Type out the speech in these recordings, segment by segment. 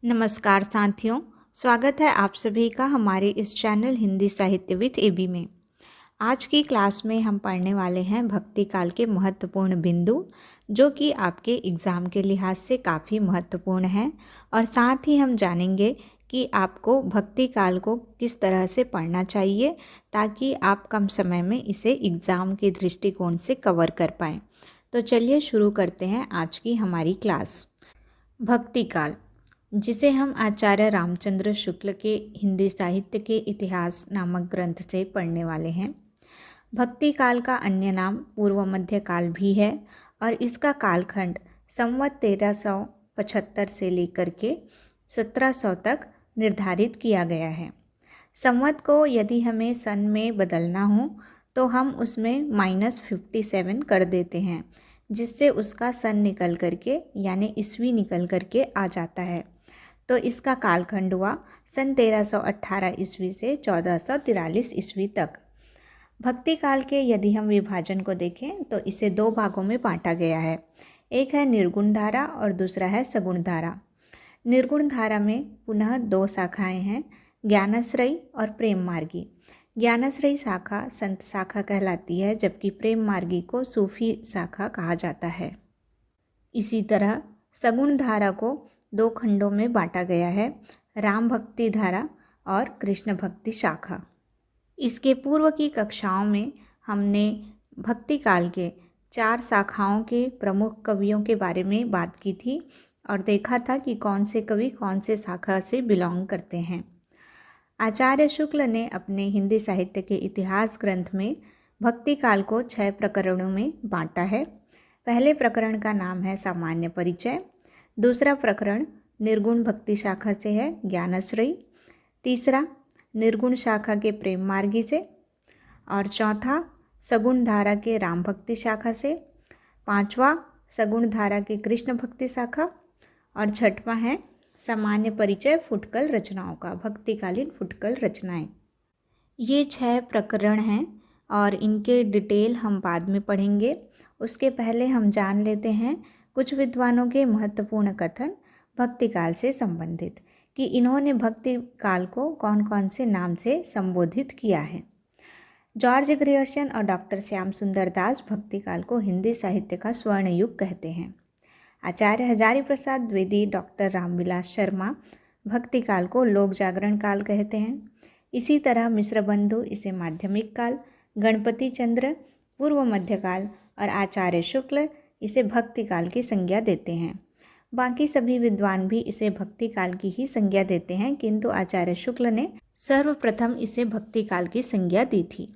नमस्कार साथियों, स्वागत है आप सभी का हमारे इस चैनल हिंदी साहित्य विद एबी में। आज की क्लास में हम पढ़ने वाले हैं भक्ति काल के महत्वपूर्ण बिंदु, जो कि आपके एग्ज़ाम के लिहाज से काफ़ी महत्वपूर्ण हैं। और साथ ही हम जानेंगे कि आपको भक्ति काल को किस तरह से पढ़ना चाहिए ताकि आप कम समय में इसे एग्ज़ाम के दृष्टिकोण से कवर कर पाएँ। तो चलिए शुरू करते हैं आज की हमारी क्लास। भक्ति काल, जिसे हम आचार्य रामचंद्र शुक्ल के हिंदी साहित्य के इतिहास नामक ग्रंथ से पढ़ने वाले हैं। भक्ति काल का अन्य नाम पूर्व मध्य काल भी है और इसका कालखंड संवत 1375 से लेकर के 1700 तक निर्धारित किया गया है। संवत को यदि हमें सन में बदलना हो तो हम उसमें -57 कर देते हैं, जिससे उसका सन निकल करके यानी ईस्वी निकल करके आ जाता है। तो इसका कालखंड हुआ सन 1318 ईस्वी से 1443 ईस्वी तक। भक्ति काल के यदि हम विभाजन को देखें तो इसे दो भागों में बांटा गया है। एक है निर्गुण धारा और दूसरा है सगुण धारा। निर्गुण धारा में पुनः दो शाखाएं हैं, ज्ञानाश्रयी और प्रेम मार्गी। ज्ञानाश्रयी शाखा संत शाखा कहलाती है, जबकि प्रेम मार्गी को सूफी शाखा कहा जाता है। इसी तरह सगुण धारा को दो खंडों में बांटा गया है, राम भक्ति धारा और कृष्ण भक्ति शाखा। इसके पूर्व की कक्षाओं में हमने भक्ति काल के 4 शाखाओं के प्रमुख कवियों के बारे में बात की थी और देखा था कि कौन से कवि कौन से शाखा से बिलोंग करते हैं। आचार्य शुक्ल ने अपने हिंदी साहित्य के इतिहास ग्रंथ में भक्ति काल को 6 प्रकरणों में बांटा है। पहले प्रकरण का नाम है सामान्य परिचय, दूसरा प्रकरण निर्गुण भक्ति शाखा से है ज्ञानाश्रयी, तीसरा निर्गुण शाखा के प्रेम मार्गी से, और चौथा सगुण धारा के राम भक्ति शाखा से, पांचवा सगुण धारा के कृष्ण भक्ति शाखा, और छठवां है सामान्य परिचय फुटकल रचनाओं का, भक्तिकालीन फुटकल रचनाएं। ये 6 प्रकरण हैं और इनके डिटेल हम बाद में पढ़ेंगे। उसके पहले हम जान लेते हैं कुछ विद्वानों के महत्वपूर्ण कथन भक्ति काल से संबंधित, कि इन्होंने भक्ति काल को कौन कौन से नाम से संबोधित किया है। जॉर्ज ग्रियर्सन और डॉक्टर श्याम सुंदर दास भक्ति काल को हिंदी साहित्य का स्वर्ण युग कहते हैं। आचार्य हजारी प्रसाद द्विवेदी, डॉक्टर रामविलास शर्मा भक्ति काल को लोक जागरण काल कहते हैं। इसी तरह मिश्र बंधु इसे माध्यमिक काल, गणपति चंद्र पूर्व मध्यकाल और आचार्य शुक्ल इसे भक्ति काल की संज्ञा देते हैं। बाकी सभी विद्वान भी इसे भक्ति काल की ही संज्ञा देते हैं, किंतु आचार्य शुक्ल ने सर्वप्रथम इसे भक्ति काल की संज्ञा दी थी।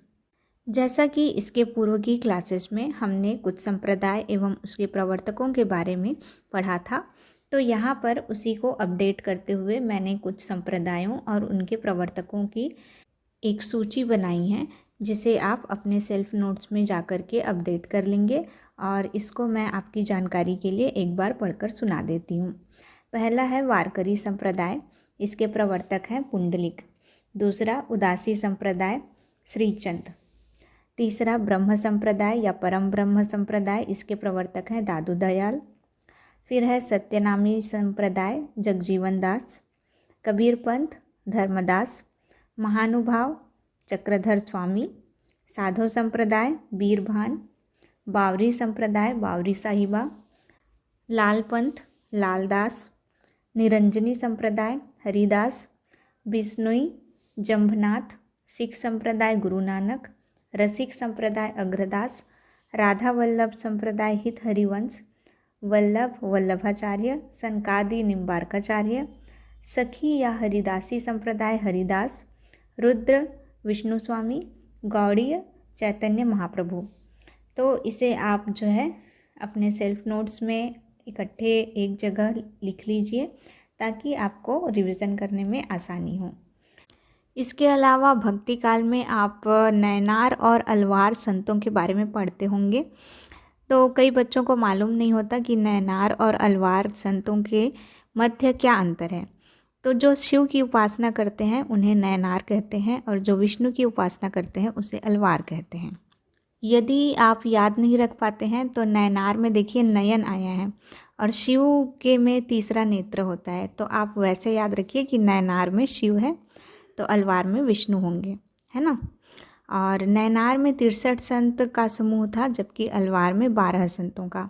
जैसा कि इसके पूर्व की क्लासेस में हमने कुछ संप्रदाय एवं उसके प्रवर्तकों के बारे में पढ़ा था, तो यहाँ पर उसी को अपडेट करते हुए मैंने कुछ संप्रदायों और उनके प्रवर्तकों की एक सूची बनाई है, जिसे आप अपने सेल्फ नोट्स में जाकर के अपडेट कर लेंगे। और इसको मैं आपकी जानकारी के लिए एक बार पढ़कर सुना देती हूँ। पहला है वारकरी संप्रदाय, इसके प्रवर्तक हैं पुंडलिक। दूसरा उदासी संप्रदाय, श्रीचंद। तीसरा ब्रह्म संप्रदाय या परम ब्रह्म संप्रदाय, इसके प्रवर्तक हैं दादू दयाल। फिर है सत्यनामी संप्रदाय, जगजीवन दास। कबीर पंथ, धर्मदास। महानुभाव, चक्रधर स्वामी। साधो संप्रदाय, बीरभान। बावरी संप्रदाय, बावरी साहिबा। लाल पंथ, लालदास। निरंजनी संप्रदाय, हरिदास। बिश्नोई, जंभनाथ। सिख संप्रदाय, गुरु नानक। रसिक संप्रदाय, अग्रदास। राधा वल्लभ संप्रदाय, हित हरिवंश। वल्लभ, वल्लभाचार्य। सनकादि, निम्बारकाचार्य। सखी या हरिदासी संप्रदाय, हरिदास। रुद्र, विष्णु स्वामी। गौड़ीय, चैतन्य महाप्रभु। तो इसे आप जो है अपने सेल्फ नोट्स में इकट्ठे एक जगह लिख लीजिए, ताकि आपको रिवीजन करने में आसानी हो। इसके अलावा भक्ति काल में आप नैनार और अलवार संतों के बारे में पढ़ते होंगे। तो कई बच्चों को मालूम नहीं होता कि नैनार और अलवार संतों के मध्य क्या अंतर है। तो जो शिव की उपासना करते हैं उन्हें नैनार कहते हैं, और जो विष्णु की उपासना करते हैं उसे अलवार कहते हैं। यदि आप याद नहीं रख पाते हैं तो नैनार में देखिए नयन आया है और शिव के में तीसरा नेत्र होता है, तो आप वैसे याद रखिए कि नैनार में शिव है तो अलवार में विष्णु होंगे, है ना। और नैनार में 63 संत का समूह था, जबकि अलवार में 12 संतों का।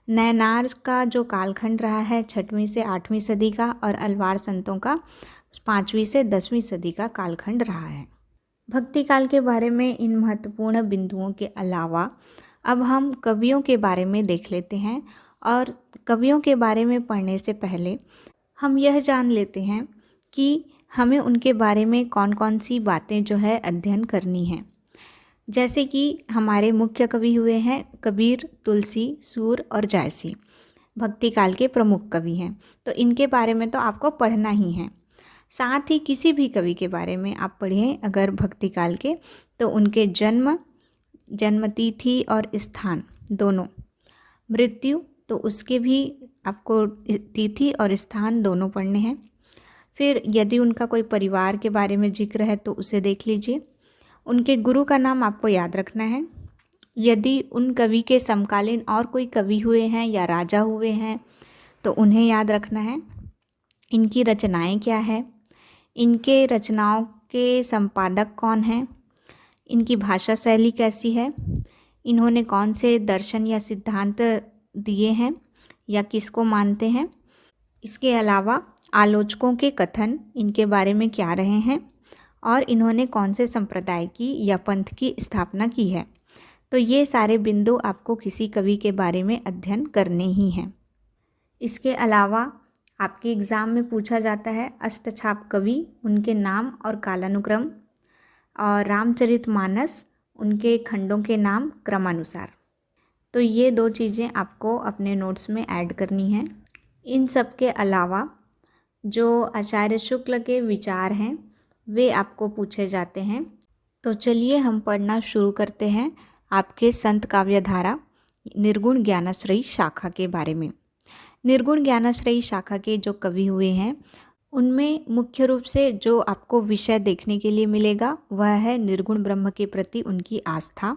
नैनार का जो कालखंड रहा है 6वीं से 8वीं सदी का, और अलवार संतों का 5वीं से 10वीं सदी का कालखंड रहा है। भक्ति काल के बारे में इन महत्वपूर्ण बिंदुओं के अलावा अब हम कवियों के बारे में देख लेते हैं। और कवियों के बारे में पढ़ने से पहले हम यह जान लेते हैं कि हमें उनके बारे में कौन कौन सी बातें जो है अध्ययन करनी है। जैसे कि हमारे मुख्य कवि हुए हैं कबीर, तुलसी, सूर और जायसी, भक्ति काल के प्रमुख कवि हैं, तो इनके बारे में तो आपको पढ़ना ही है। साथ ही किसी भी कवि के बारे में आप पढ़ें अगर भक्ति काल के, तो उनके जन्म तिथि और स्थान दोनों, मृत्यु तो उसके भी आपको तिथि और स्थान दोनों पढ़ने हैं। फिर यदि उनका कोई परिवार के बारे में जिक्र है तो उसे देख लीजिए। उनके गुरु का नाम आपको याद रखना है। यदि उन कवि के समकालीन और कोई कवि हुए हैं या राजा हुए हैं तो उन्हें याद रखना है। इनकी रचनाएं क्या है, इनके रचनाओं के संपादक कौन हैं, इनकी भाषा शैली कैसी है, इन्होंने कौन से दर्शन या सिद्धांत दिए हैं या किसको मानते हैं। इसके अलावा आलोचकों के कथन इनके बारे में क्या रहे हैं, और इन्होंने कौन से संप्रदाय की या पंथ की स्थापना की है। तो ये सारे बिंदु आपको किसी कवि के बारे में अध्ययन करने ही हैं। इसके अलावा आपके एग्ज़ाम में पूछा जाता है अष्टछाप कवि, उनके नाम और कालानुक्रम, और रामचरितमानस, उनके खंडों के नाम क्रमानुसार। तो ये 2 चीज़ें आपको अपने नोट्स में ऐड करनी हैं। इन सब के अलावा जो आचार्य शुक्ल के विचार हैं वे आपको पूछे जाते हैं। तो चलिए हम पढ़ना शुरू करते हैं आपके संत काव्यधारा निर्गुण ज्ञानाश्रयी शाखा के बारे में। निर्गुण ज्ञानाश्रयी शाखा के जो कवि हुए हैं उनमें मुख्य रूप से जो आपको विषय देखने के लिए मिलेगा वह है निर्गुण ब्रह्म के प्रति उनकी आस्था,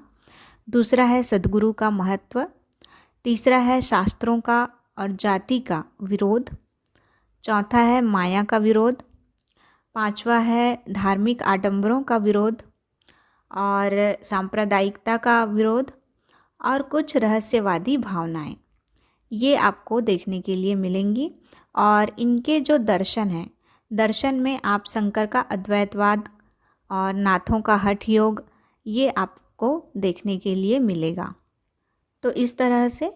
दूसरा है सद्गुरु का महत्व, तीसरा है शास्त्रों का और जाति का विरोध, चौथा है माया का विरोध, पांचवा है धार्मिक आडंबरों का विरोध और सांप्रदायिकता का विरोध, और कुछ रहस्यवादी भावनाएं ये आपको देखने के लिए मिलेंगी। और इनके जो दर्शन हैं, दर्शन में आप शंकर का अद्वैतवाद और नाथों का हठ योग ये आपको देखने के लिए मिलेगा। तो इस तरह से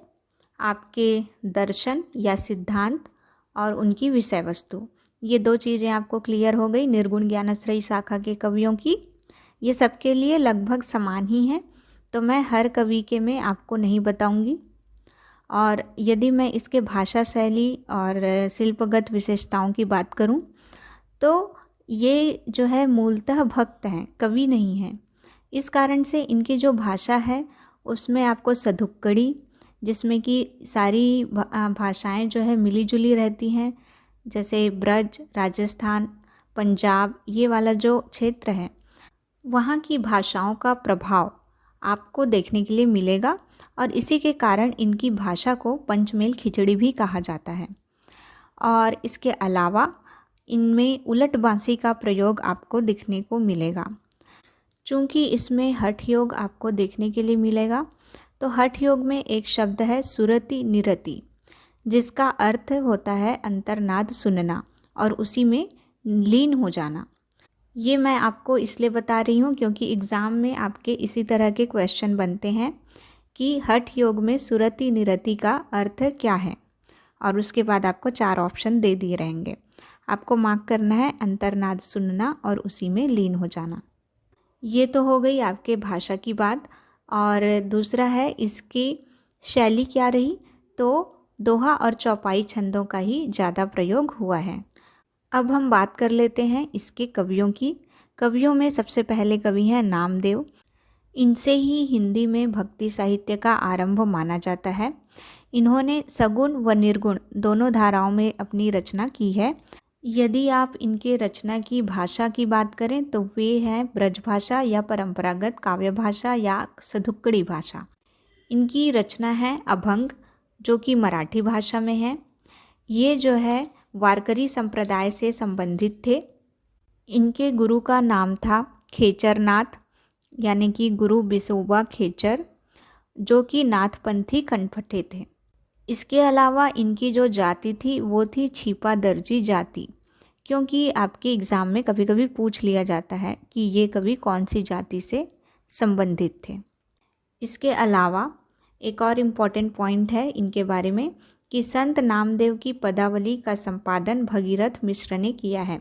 आपके दर्शन या सिद्धांत और उनकी विषय वस्तु ये 2 चीज़ें आपको क्लियर हो गई निर्गुण ज्ञानाश्रयी शाखा के कवियों की। ये सबके लिए लगभग समान ही हैं, तो मैं हर कवि के में आपको नहीं बताऊंगी। और यदि मैं इसके भाषा शैली और शिल्पगत विशेषताओं की बात करूं तो ये जो है मूलतः भक्त हैं, कवि नहीं हैं। इस कारण से इनकी जो भाषा है उसमें आपको सधुक्कड़ी, जिसमें कि सारी भाषाएं जो है मिली जुली रहती हैं, जैसे ब्रज, राजस्थान, पंजाब ये वाला जो क्षेत्र है वहाँ की भाषाओं का प्रभाव आपको देखने के लिए मिलेगा। और इसी के कारण इनकी भाषा को पंचमेल खिचड़ी भी कहा जाता है। और इसके अलावा इनमें उलट बांसी का प्रयोग आपको दिखने को मिलेगा। चूँकि इसमें हठ योग आपको देखने के लिए मिलेगा, तो हठ योग में एक शब्द है सुरति निरति, जिसका अर्थ होता है अंतर्नाद सुनना और उसी में लीन हो जाना। ये मैं आपको इसलिए बता रही हूँ क्योंकि एग्ज़ाम में आपके इसी तरह के क्वेश्चन बनते हैं कि हठ योग में सुरति निरति का अर्थ क्या है, और उसके बाद आपको 4 ऑप्शन दे दिए रहेंगे। आपको मार्क करना है अंतर्नाद सुनना और उसी में लीन हो जाना। ये तो हो गई आपके भाषा की बात। और दूसरा है इसकी शैली क्या रही, तो दोहा और चौपाई छंदों का ही ज़्यादा प्रयोग हुआ है। अब हम बात कर लेते हैं इसके कवियों की। कवियों में सबसे पहले कवि हैं नामदेव। इनसे ही हिंदी में भक्ति साहित्य का आरंभ माना जाता है। इन्होंने सगुण व निर्गुण दोनों धाराओं में अपनी रचना की है। यदि आप इनके रचना की भाषा की बात करें तो वे हैं ब्रजभाषा या परंपरागत काव्य भाषा या सधुक्कड़ी भाषा। इनकी रचना है अभंग, जो कि मराठी भाषा में है। ये जो है वारकरी संप्रदाय से संबंधित थे। इनके गुरु का नाम था खेचरनाथ, यानी कि गुरु बिसोबा खेचर, जो कि नाथपंथी कनपटे थे। इसके अलावा इनकी जो जाति थी वो थी छिपा दर्जी जाति, क्योंकि आपके एग्ज़ाम में कभी कभी पूछ लिया जाता है कि ये कवि कौन सी जाति से संबंधित थे। इसके अलावा एक और इम्पॉर्टेंट पॉइंट है इनके बारे में कि संत नामदेव की पदावली का संपादन भगीरथ मिश्र ने किया है।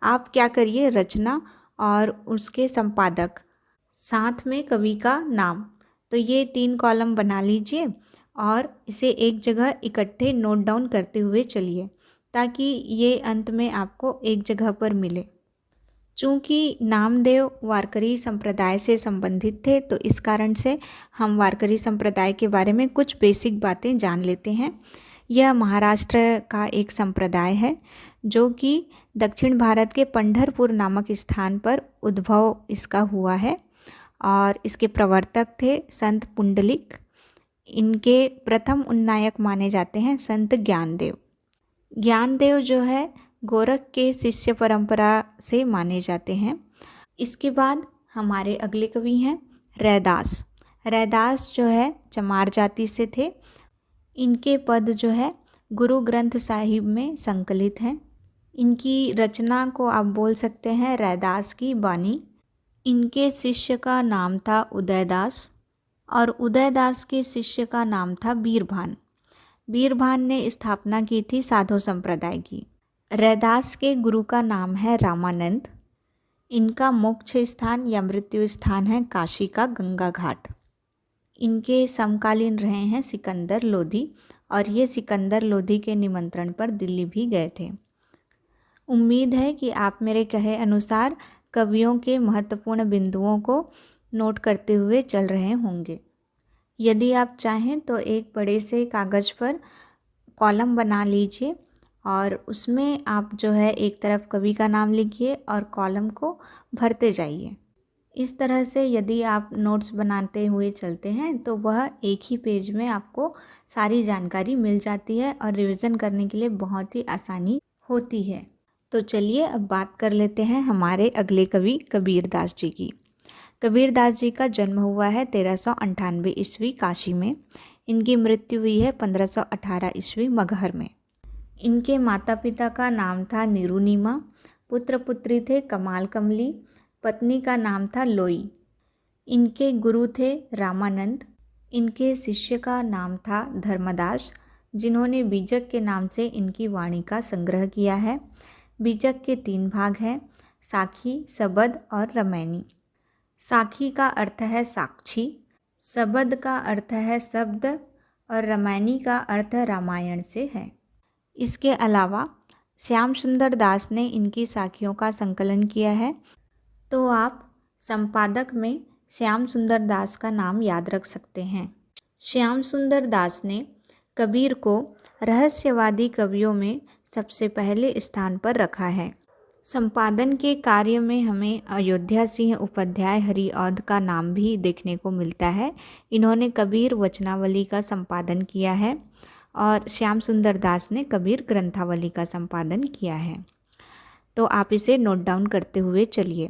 आप क्या करिए, रचना और उसके संपादक साथ में कवि का नाम, तो ये 3 कॉलम बना लीजिए और इसे एक जगह इकट्ठे नोट डाउन करते हुए चलिए, ताकि ये अंत में आपको एक जगह पर मिले। चूँकि नामदेव वारकरी संप्रदाय से संबंधित थे, तो इस कारण से हम वारकरी संप्रदाय के बारे में कुछ बेसिक बातें जान लेते हैं। यह महाराष्ट्र का एक संप्रदाय है जो कि दक्षिण भारत के पंढरपुर नामक स्थान पर उद्भव इसका हुआ है और इसके प्रवर्तक थे संत पुंडलिक। इनके प्रथम उन्नायक माने जाते हैं संत ज्ञानदेव। ज्ञानदेव जो है गोरख के शिष्य परंपरा से माने जाते हैं। इसके बाद हमारे अगले कवि हैं रैदास। रैदास जो है चमार जाति से थे। इनके पद जो है गुरु ग्रंथ साहिब में संकलित हैं। इनकी रचना को आप बोल सकते हैं रैदास की बानी। इनके शिष्य का नाम था उदयदास और उदयदास के शिष्य का नाम था बीरभान। बीरभान ने स्थापना की थी साधु संप्रदाय की। रैदास के गुरु का नाम है रामानंद। इनका मोक्ष स्थान या मृत्यु स्थान है काशी का गंगा घाट। इनके समकालीन रहे हैं सिकंदर लोधी और ये सिकंदर लोधी के निमंत्रण पर दिल्ली भी गए थे। उम्मीद है कि आप मेरे कहे अनुसार कवियों के महत्वपूर्ण बिंदुओं को नोट करते हुए चल रहे होंगे। यदि आप चाहें तो एक बड़े से कागज़ पर कॉलम बना लीजिए और उसमें आप जो है एक तरफ कवि का नाम लिखिए और कॉलम को भरते जाइए। इस तरह से यदि आप नोट्स बनाते हुए चलते हैं तो वह एक ही पेज में आपको सारी जानकारी मिल जाती है और रिवीजन करने के लिए बहुत ही आसानी होती है। तो चलिए अब बात कर लेते हैं हमारे अगले कवि कबीरदास जी की। कबीरदास जी का जन्म हुआ है 1398 ईस्वी काशी में। इनकी मृत्यु हुई है 1518 ईस्वी मगहर में। इनके माता पिता का नाम था निरुनीमा, पुत्र पुत्री थे कमाल कमली, पत्नी का नाम था लोई। इनके गुरु थे रामानंद। इनके शिष्य का नाम था धर्मदास, जिन्होंने बीजक के नाम से इनकी वाणी का संग्रह किया है। बीजक के 3 भाग हैं, साखी, सबद और रमैनी। साखी का अर्थ है साक्षी, सबद का अर्थ है शब्द और रमैनी का अर्थ रामायण से है। इसके अलावा श्याम सुंदर दास ने इनकी साखियों का संकलन किया है, तो आप संपादक में श्याम सुंदर दास का नाम याद रख सकते हैं। श्याम सुंदर दास ने कबीर को रहस्यवादी कवियों में सबसे पहले स्थान पर रखा है। संपादन के कार्य में हमें अयोध्या सिंह उपाध्याय हरिऔध का नाम भी देखने को मिलता है। इन्होंने कबीर वचनावली का संपादन किया है और श्याम सुंदर दास ने कबीर ग्रंथावली का संपादन किया है। तो आप इसे नोट डाउन करते हुए चलिए।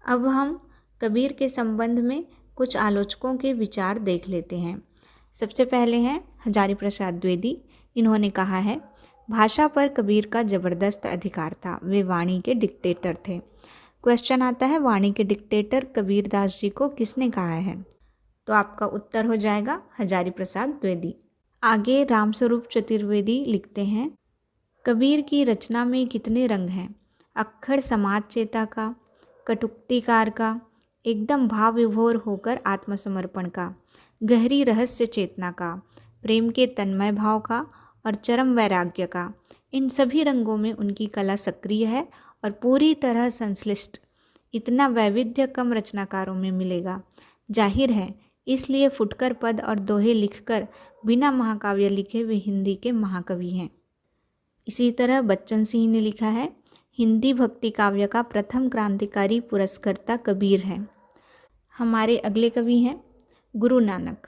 अब हम कबीर के संबंध में कुछ आलोचकों के विचार देख लेते हैं। सबसे पहले हैं हजारी प्रसाद द्विवेदी। इन्होंने कहा है, भाषा पर कबीर का ज़बरदस्त अधिकार था, वे वाणी के डिक्टेटर थे। क्वेश्चन आता है, वाणी के डिक्टेटर कबीरदास जी को किसने कहा है? तो आपका उत्तर हो जाएगा हजारी प्रसाद द्विवेदी। आगे रामस्वरूप चतुर्वेदी लिखते हैं, कबीर की रचना में कितने रंग हैं, अक्खड़ समाज चेता का, कटुक्तिकार का, एकदम भाव विभोर होकर आत्मसमर्पण का, गहरी रहस्य चेतना का, प्रेम के तन्मय भाव का और चरम वैराग्य का। इन सभी रंगों में उनकी कला सक्रिय है और पूरी तरह संश्लिष्ट। इतना वैविध्य कम रचनाकारों में मिलेगा। जाहिर है इसलिए फुटकर पद और दोहे लिखकर बिना महाकाव्य लिखे वे हिंदी के महाकवि हैं। इसी तरह बच्चन सिंह ने लिखा है, हिंदी भक्ति काव्य का प्रथम क्रांतिकारी पुरस्कर्ता कबीर है। हमारे अगले कवि हैं गुरु नानक।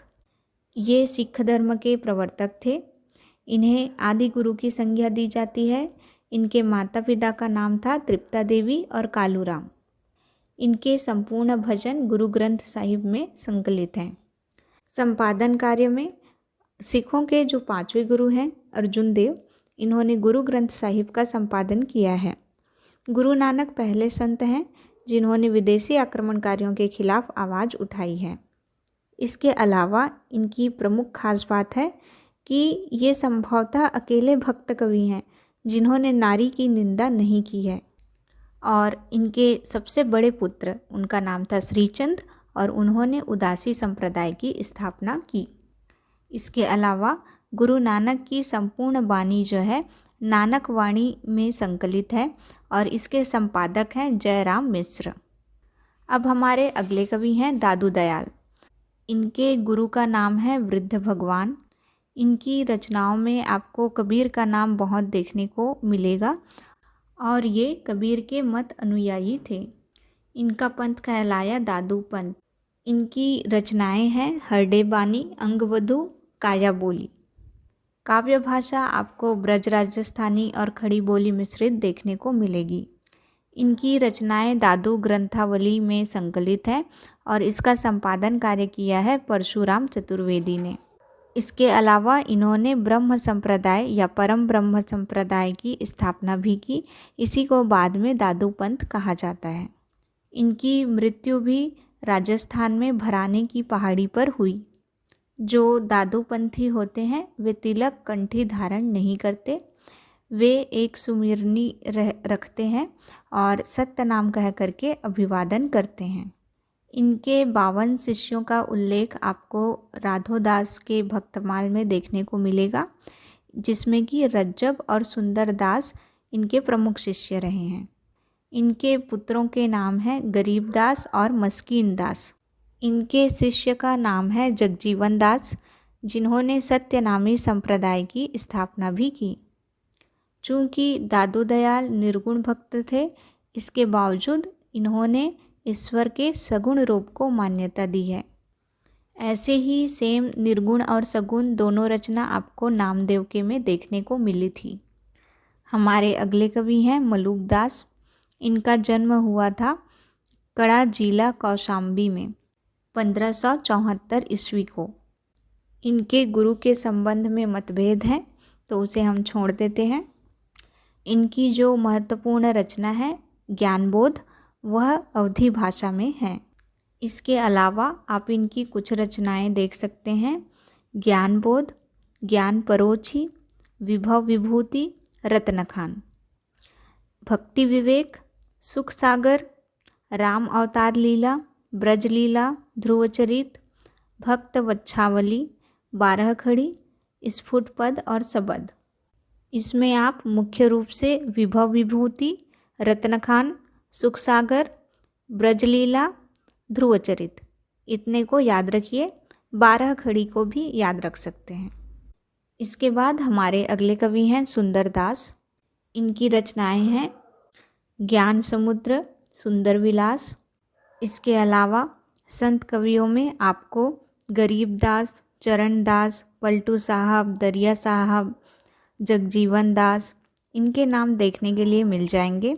ये सिख धर्म के प्रवर्तक थे। इन्हें आदि गुरु की संज्ञा दी जाती है। इनके माता पिता का नाम था तृप्ता देवी और कालूराम। इनके संपूर्ण भजन गुरु ग्रंथ साहिब में संकलित हैं। संपादन कार्य में सिखों के जो पांचवें गुरु हैं अर्जुन देव, इन्होंने गुरु ग्रंथ साहिब का संपादन किया है। गुरु नानक पहले संत हैं जिन्होंने विदेशी आक्रमणकारियों के खिलाफ आवाज़ उठाई है। इसके अलावा इनकी प्रमुख खास बात है कि ये संभवतः अकेले भक्त कवि हैं जिन्होंने नारी की निंदा नहीं की है। और इनके सबसे बड़े पुत्र, उनका नाम था श्रीचंद और उन्होंने उदासी संप्रदाय की स्थापना की। इसके अलावा गुरु नानक की संपूर्ण वाणी जो है नानक वाणी में संकलित है और इसके संपादक हैं जयराम मिश्र। अब हमारे अगले कवि हैं दादू दयाल। इनके गुरु का नाम है वृद्ध भगवान। इनकी रचनाओं में आपको कबीर का नाम बहुत देखने को मिलेगा और ये कबीर के मत अनुयायी थे। इनका पंथ कहलाया दादू पंथ। इनकी रचनाएं हैं हरडे बानी, अंगवधु, काया बोली। काव्य भाषा आपको ब्रज राजस्थानी और खड़ी बोली मिश्रित देखने को मिलेगी। इनकी रचनाएं दादू ग्रंथावली में संकलित है और इसका संपादन कार्य किया है परशुराम चतुर्वेदी ने। इसके अलावा इन्होंने ब्रह्म संप्रदाय या परम ब्रह्म संप्रदाय की स्थापना भी की। इसी को बाद में दादू पंथ कहा जाता है। इनकी मृत्यु भी राजस्थान में भराने की पहाड़ी पर हुई। जो दादू पंथी होते हैं वे तिलक कंठी धारण नहीं करते। वे एक सुमिरनी रखते हैं और सत्य नाम कह करके अभिवादन करते हैं। इनके 52 शिष्यों का उल्लेख आपको राधोदास के भक्तमाल में देखने को मिलेगा, जिसमें कि रज्जब और सुंदर दास इनके प्रमुख शिष्य रहे हैं। इनके पुत्रों के नाम हैं गरीब दास और मस्कीन दास। इनके शिष्य का नाम है जगजीवन दास, जिन्होंने सत्यनामी संप्रदाय की स्थापना भी की। चूँकि दादू दयाल निर्गुण भक्त थे, इसके बावजूद इन्होंने ईश्वर के सगुण रूप को मान्यता दी है। ऐसे ही सेम निर्गुण और सगुण दोनों रचना आपको नामदेव के में देखने को मिली थी। हमारे अगले कवि हैं मलूक दास। इनका जन्म हुआ था कड़ा जिला कौशाम्बी में 1574 ईस्वी को। इनके गुरु के संबंध में मतभेद हैं, तो उसे हम छोड़ देते हैं। इनकी जो महत्वपूर्ण रचना है ज्ञानबोध, वह अवधी भाषा में है। इसके अलावा आप इनकी कुछ रचनाएं देख सकते हैं। ज्ञानबोध, ज्ञान परोछी, विभव विभूति, रत्नखान, भक्ति विवेक, सुख सागर, राम अवतार लीला, ब्रज लीला, ध्रुवचरित, भक्त वच्छावली, 12 खड़ी, स्फुट पद और सबद। इसमें आप मुख्य रूप से विभव विभूति, रत्नखान, सुख सागर, ब्रजलीला, ध्रुवचरित इतने को याद रखिए। 12 खड़ी को भी याद रख सकते हैं। इसके बाद हमारे अगले कवि हैं सुंदर दास। इनकी रचनाएं हैं ज्ञान समुद्र, सुंदर विलास। इसके अलावा संत कवियों में आपको गरीब दास, चरण दास, पलटू साहब, दरिया साहब, जगजीवन दास इनके नाम देखने के लिए मिल जाएंगे।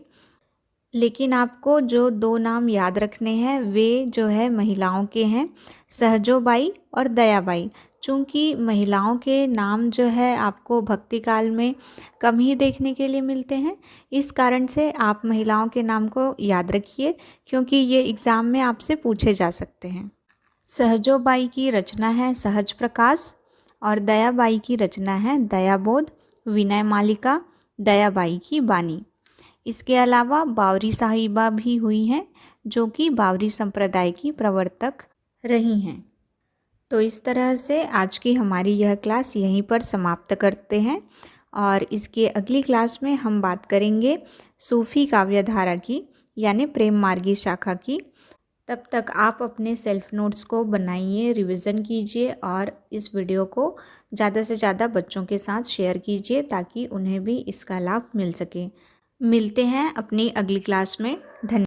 लेकिन आपको जो 2 नाम याद रखने हैं वे जो है महिलाओं के हैं, सहजोबाई और दयाबाई। चूँकि महिलाओं के नाम जो है आपको भक्ति काल में कम ही देखने के लिए मिलते हैं, इस कारण से आप महिलाओं के नाम को याद रखिए, क्योंकि ये एग्ज़ाम में आपसे पूछे जा सकते हैं। सहजोबाई की रचना है सहज प्रकाश और दयाबाई की रचना है दयाबोध, विनय मालिका, दयाबाई की बानी। इसके अलावा बावरी साहिबा भी हुई हैं, जो कि बावरी संप्रदाय की प्रवर्तक रही हैं। तो इस तरह से आज की हमारी यह क्लास यहीं पर समाप्त करते हैं और इसके अगली क्लास में हम बात करेंगे सूफी काव्यधारा की, यानी प्रेम मार्गी शाखा की। तब तक आप अपने सेल्फ नोट्स को बनाइए, रिवीजन कीजिए और इस वीडियो को ज़्यादा से ज़्यादा बच्चों के साथ शेयर कीजिए ताकि उन्हें भी इसका लाभ मिल सके। मिलते हैं अपनी अगली क्लास में। धन्यवाद।